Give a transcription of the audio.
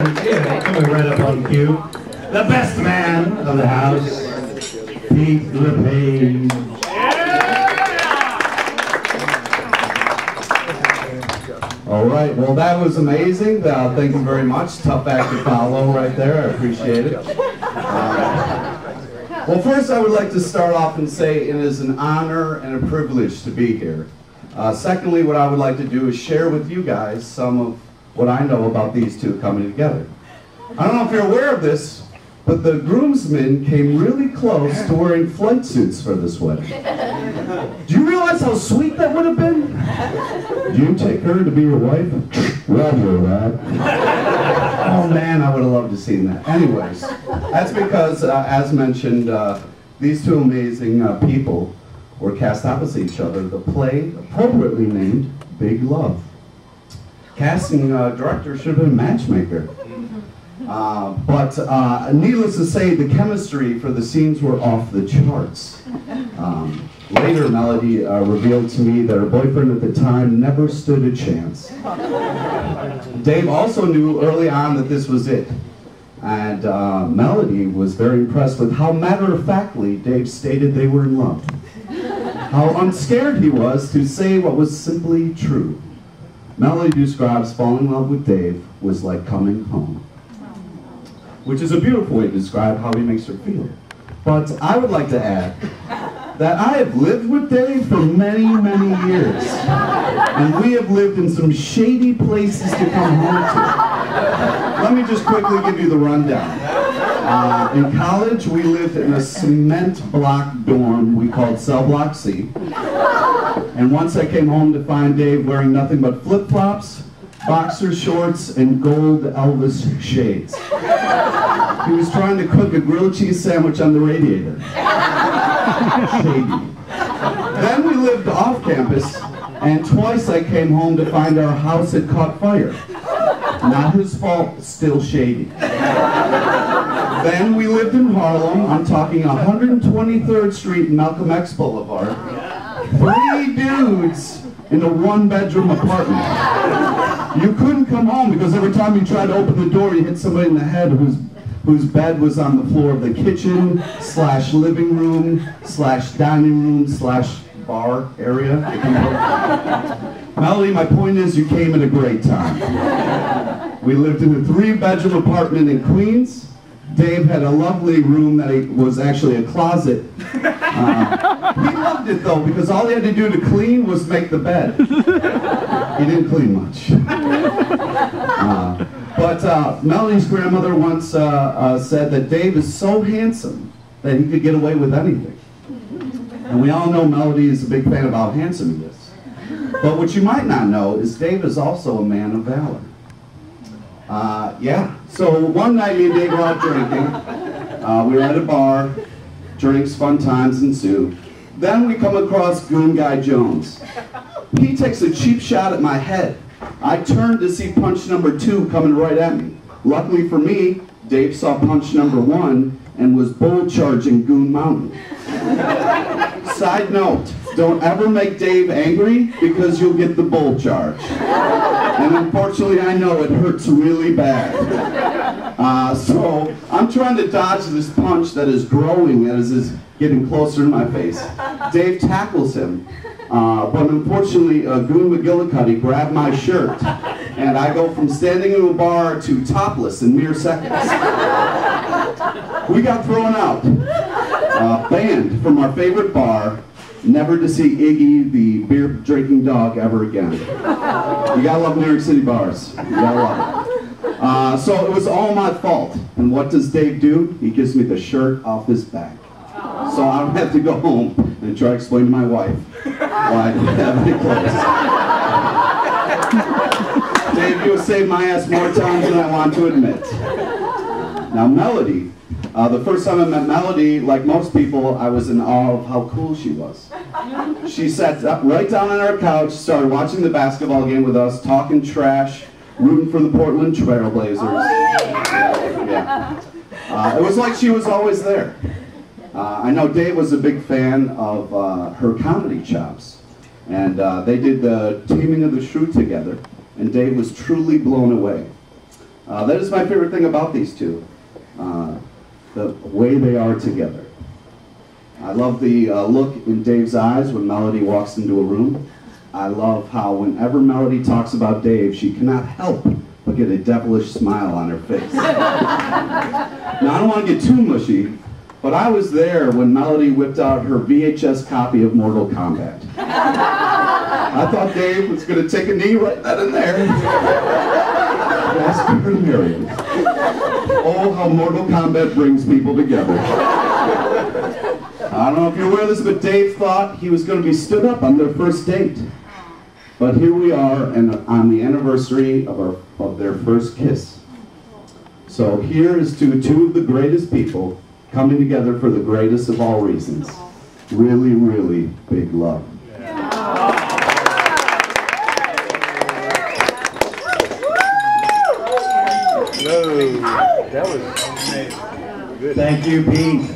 Yeah, coming right up on cue. The best man of the house, Pete LePage. All right, well that was amazing. Thank you very much. Tough act to follow right there. I appreciate it. Well, first I would like to start off and say it is an honor and a privilege to be here. Secondly, what I would like to do is share with you guys some of what I know about these two coming together. I don't know if you're aware of this, but the groomsmen came really close to wearing flight suits for this wedding. Do you realize how sweet that would have been? Do you take her to be your wife? Roger that. Oh man, I would have loved to see that. Anyways, that's because, as mentioned, these two amazing people were cast opposite each other. The play, appropriately named Big Love. Casting director should have been a matchmaker. But needless to say, the chemistry for the scenes were off the charts. Later, Melody revealed to me that her boyfriend at the time never stood a chance. Dave also knew early on that this was it. And Melody was very impressed with how matter-of-factly Dave stated they were in love. How unscared he was to say what was simply true. Melody describes falling in love with Dave was like coming home, which is a beautiful way to describe how he makes her feel. But I would like to add that I have lived with Dave for many, many years, and we have lived in some shady places to come home to. Let me just quickly give you the rundown. In college, we lived in a cement block dorm we called Cell Block C. And once I came home to find Dave wearing nothing but flip-flops, boxer shorts, and gold Elvis shades. He was trying to cook a grilled cheese sandwich on the radiator. Shady. Then we lived off campus, and twice I came home to find our house had caught fire. Not his fault, still shady. Then we lived in Harlem. I'm talking 123rd Street and Malcolm X Boulevard. 3 dudes in a 1-bedroom apartment. You couldn't come home because every time you tried to open the door, you hit somebody in the head whose bed was on the floor of the kitchen / living room / dining room / bar area. Melody, my point is you came at a great time. We lived in a 3-bedroom apartment in Queens. Dave had a lovely room that was actually a closet. He loved it though because all he had to do to clean was make the bed. He didn't clean much. But Melody's grandmother once said that Dave is so handsome that he could get away with anything. And we all know Melody is a big fan of how handsome he is. But what you might not know is Dave is also a man of valor. Yeah, so one night me and Dave were out drinking. We were at a bar. Drinks, fun times ensue. Then we come across Goon Guy Jones. He takes a cheap shot at my head. I turned to see punch number 2 coming right at me. Luckily for me, Dave saw punch number 1 and was bull charging Goon Mountain. Side note, don't ever make Dave angry because you'll get the bull charge. And unfortunately, I know it hurts really bad. So I'm trying to dodge this punch that is growing as is getting closer to my face. Dave tackles him, but unfortunately, Goon McGillicuddy grabbed my shirt, and I go from standing in a bar to topless in mere seconds. We got thrown out, banned from our favorite bar, never to see Iggy, the beer-drinking dog, ever again. You gotta love New York City bars. You gotta love it. So it was all my fault. And what does Dave do? He gives me the shirt off his back. So I don't have to go home and try to explain to my wife why I didn't have any clothes. Dave, you have saved my ass more times than I want to admit. Now Melody, the first time I met Melody, like most people, I was in awe of how cool she was. She sat right down on our couch, started watching the basketball game with us, talking trash, rooting for the Portland Trail Blazers. Yeah. It was like she was always there. I know Dave was a big fan of her comedy chops, and they did the Taming of the Shrew together, and Dave was truly blown away. That is my favorite thing about these two, the way they are together. I love the look in Dave's eyes when Melody walks into a room. I love how whenever Melody talks about Dave, she cannot help but get a devilish smile on her face. Now, I don't want to get too mushy, but I was there when Melody whipped out her VHS copy of Mortal Kombat. I thought Dave was going to take a knee right then and there. Ask her to marry him. Oh, how Mortal Kombat brings people together. I don't know if you're aware of this, but Dave thought he was going to be stood up on their first date. But here we are on the anniversary of their first kiss. So here is to two of the greatest people coming together for the greatest of all reasons. Really, really big love. Whoa, that was amazing. Good. Thank you, Pete.